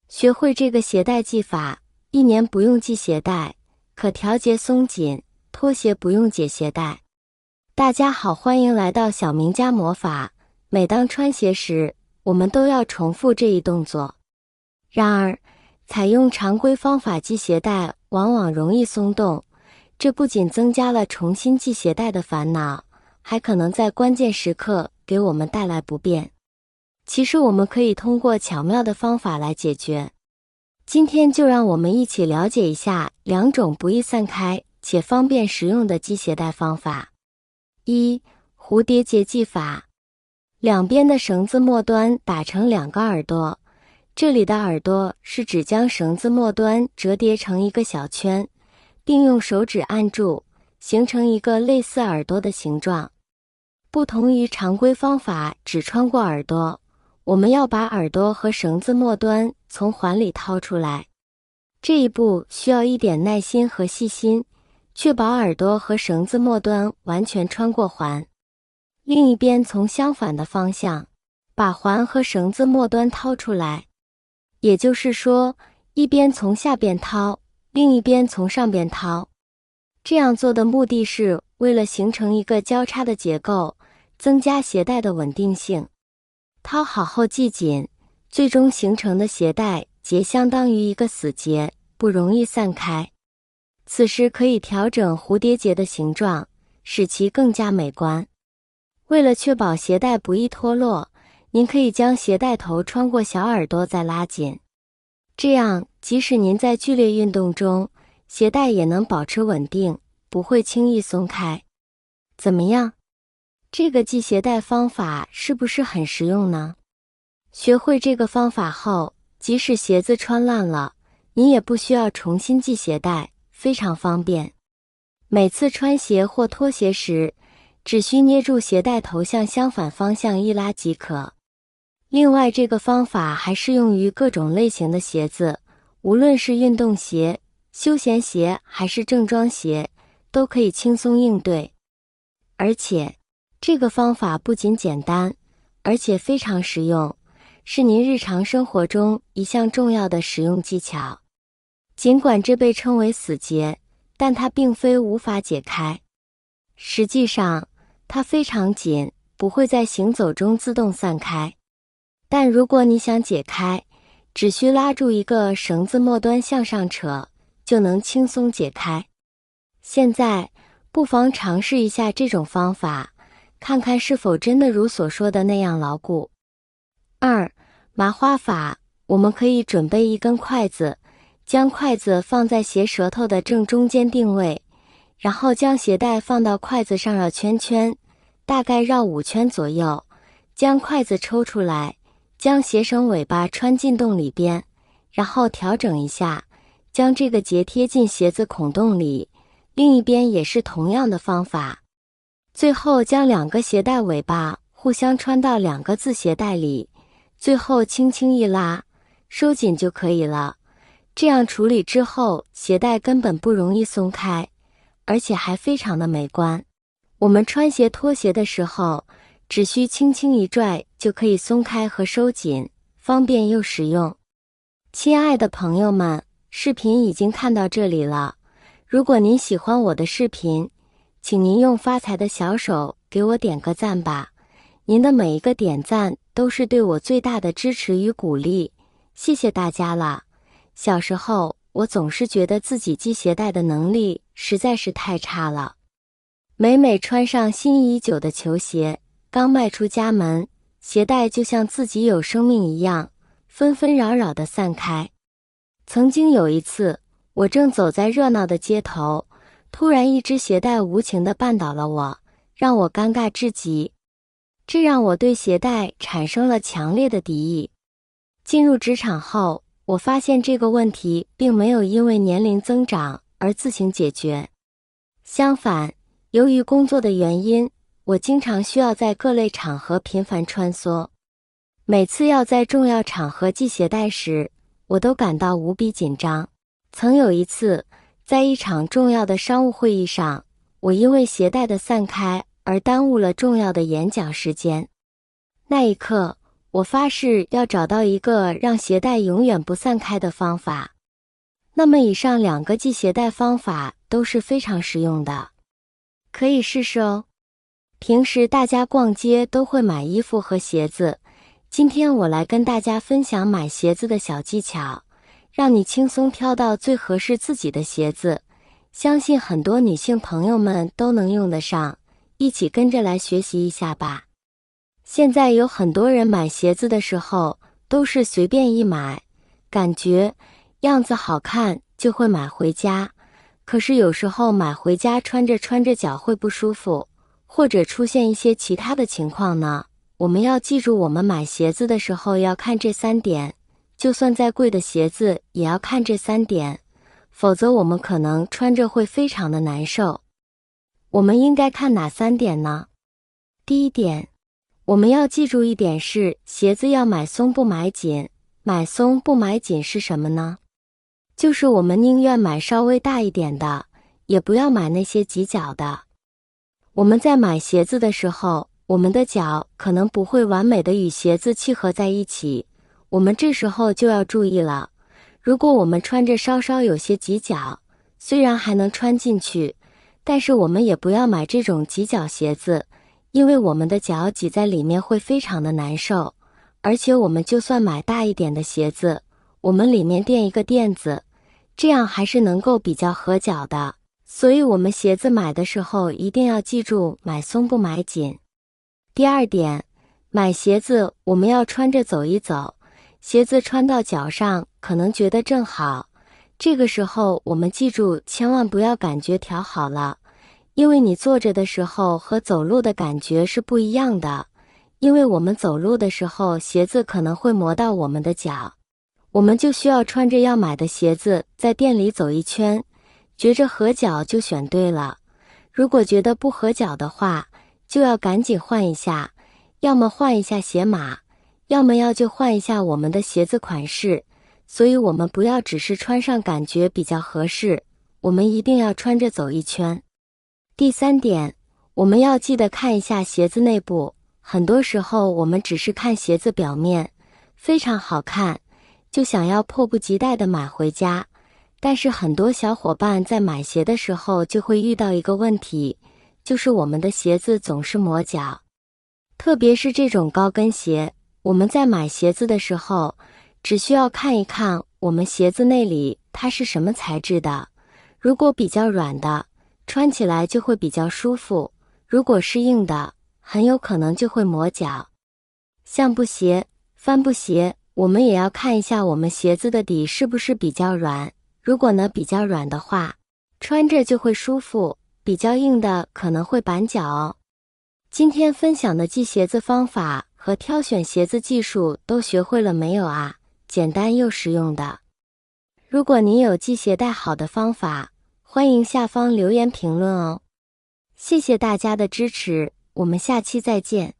学会这个鞋带系法，1年不用系鞋带，可调节松紧，拖鞋不用解鞋带。大家好，欢迎来到小明家魔法。每当穿鞋时，我们都要重复这一动作。然而，采用常规方法系鞋带往往容易松动，这不仅增加了重新系鞋带的烦恼，还可能在关键时刻给我们带来不便。其实我们可以通过巧妙的方法来解决。今天就让我们一起了解一下2种不易散开且方便实用的系鞋带方法。1. 蝴蝶结系法。两边的绳子末端打成2个耳朵，这里的耳朵是指将绳子末端折叠成一个小圈，并用手指按住，形成一个类似耳朵的形状。不同于常规方法只穿过耳朵，我们要把耳朵和绳子末端从环里掏出来。这一步需要一点耐心和细心，确保耳朵和绳子末端完全穿过环。另一边从相反的方向，把环和绳子末端掏出来。也就是说，一边从下边掏，另一边从上边掏。这样做的目的是为了形成一个交叉的结构，增加鞋带的稳定性。掏好后系紧，最终形成的鞋带结相当于一个死结，不容易散开。此时可以调整蝴蝶结的形状，使其更加美观。为了确保鞋带不易脱落，您可以将鞋带头穿过小耳朵再拉紧。这样，即使您在剧烈运动中，鞋带也能保持稳定，不会轻易松开。怎么样？这个系鞋带方法是不是很实用呢？学会这个方法后，即使鞋子穿烂了，你也不需要重新系鞋带，非常方便。每次穿鞋或脱鞋时，只需捏住鞋带头向相反方向一拉即可。另外，这个方法还适用于各种类型的鞋子，无论是运动鞋、休闲鞋还是正装鞋，都可以轻松应对。而且，这个方法不仅简单，而且非常实用，是您日常生活中一项重要的实用技巧。尽管这被称为死结，但它并非无法解开。实际上，它非常紧，不会在行走中自动散开。但如果你想解开，只需拉住一个绳子末端向上扯，就能轻松解开。现在，不妨尝试一下这种方法，看看是否真的如所说的那样牢固。2. 麻花法。我们可以准备一根筷子，将筷子放在鞋舌头的正中间定位，然后将鞋带放到筷子上绕圈圈，大概绕5圈左右，将筷子抽出来，将鞋绳尾巴穿进洞里边，然后调整一下，将这个结贴进鞋子孔洞里，另一边也是同样的方法。最后将2个鞋带尾巴互相穿到2个自鞋带里，最后轻轻一拉，收紧就可以了。这样处理之后，鞋带根本不容易松开，而且还非常的美观。我们穿鞋脱鞋的时候，只需轻轻一拽就可以松开和收紧，方便又实用。亲爱的朋友们，视频已经看到这里了。如果您喜欢我的视频，请您用发财的小手给我点个赞吧。您的每一个点赞都是对我最大的支持与鼓励，谢谢大家了。小时候，我总是觉得自己系鞋带的能力实在是太差了。每每穿上心仪已久的球鞋，刚迈出家门，鞋带就像自己有生命一样，纷纷扰扰地散开。曾经有一次，我正走在热闹的街头，突然一只鞋带无情地绊倒了我，让我尴尬至极。这让我对鞋带产生了强烈的敌意。进入职场后，我发现这个问题并没有因为年龄增长而自行解决。相反，由于工作的原因，我经常需要在各类场合频繁穿梭。每次要在重要场合系鞋带时，我都感到无比紧张。曾有一次，在一场重要的商务会议上，我因为鞋带的散开而耽误了重要的演讲时间。那一刻，我发誓要找到一个让鞋带永远不散开的方法。那么以上2个系鞋带方法都是非常实用的，可以试试哦。平时大家逛街都会买衣服和鞋子，今天我来跟大家分享买鞋子的小技巧，让你轻松挑到最合适自己的鞋子，相信很多女性朋友们都能用得上，一起跟着来学习一下吧。现在有很多人买鞋子的时候都是随便一买，感觉样子好看就会买回家，可是有时候买回家穿着脚会不舒服，或者出现一些其他的情况呢。我们要记住，我们买鞋子的时候要看这3点，就算再贵的鞋子也要看这3点，否则我们可能穿着会非常的难受。我们应该看哪3点呢？第一点，我们要记住一点是，鞋子要买松不买紧。买松不买紧是什么呢？就是我们宁愿买稍微大一点的，也不要买那些挤脚的。我们在买鞋子的时候，我们的脚可能不会完美的与鞋子契合在一起，我们这时候就要注意了。如果我们穿着稍稍有些挤脚，虽然还能穿进去，但是我们也不要买这种挤脚鞋子，因为我们的脚挤在里面会非常的难受。而且我们就算买大一点的鞋子，我们里面垫一个垫子，这样还是能够比较合脚的。所以我们鞋子买的时候一定要记住买松不买紧。第二点，买鞋子我们要穿着走一走，鞋子穿到脚上可能觉得正好，这个时候我们记住千万不要感觉调好了，因为你坐着的时候和走路的感觉是不一样的，因为我们走路的时候鞋子可能会磨到我们的脚，我们就需要穿着要买的鞋子在店里走一圈，觉着合脚就选对了，如果觉得不合脚的话，就要赶紧换一下，要么换一下鞋码，要么就换一下我们的鞋子款式。所以我们不要只是穿上感觉比较合适，我们一定要穿着走一圈。第3点，我们要记得看一下鞋子内部，很多时候我们只是看鞋子表面，非常好看，就想要迫不及待的买回家。但是很多小伙伴在买鞋的时候就会遇到一个问题，就是我们的鞋子总是磨脚。特别是这种高跟鞋，我们在买鞋子的时候，只需要看一看我们鞋子内里它是什么材质的，如果比较软的，穿起来就会比较舒服，如果是硬的，很有可能就会磨脚。像布鞋、帆布鞋，我们也要看一下我们鞋子的底是不是比较软，如果呢比较软的话，穿着就会舒服，比较硬的可能会板脚哦。今天分享的系鞋子方法和挑选鞋子技术都学会了没有啊？简单又实用的。如果你有系鞋带好的方法，欢迎下方留言评论哦。谢谢大家的支持，我们下期再见。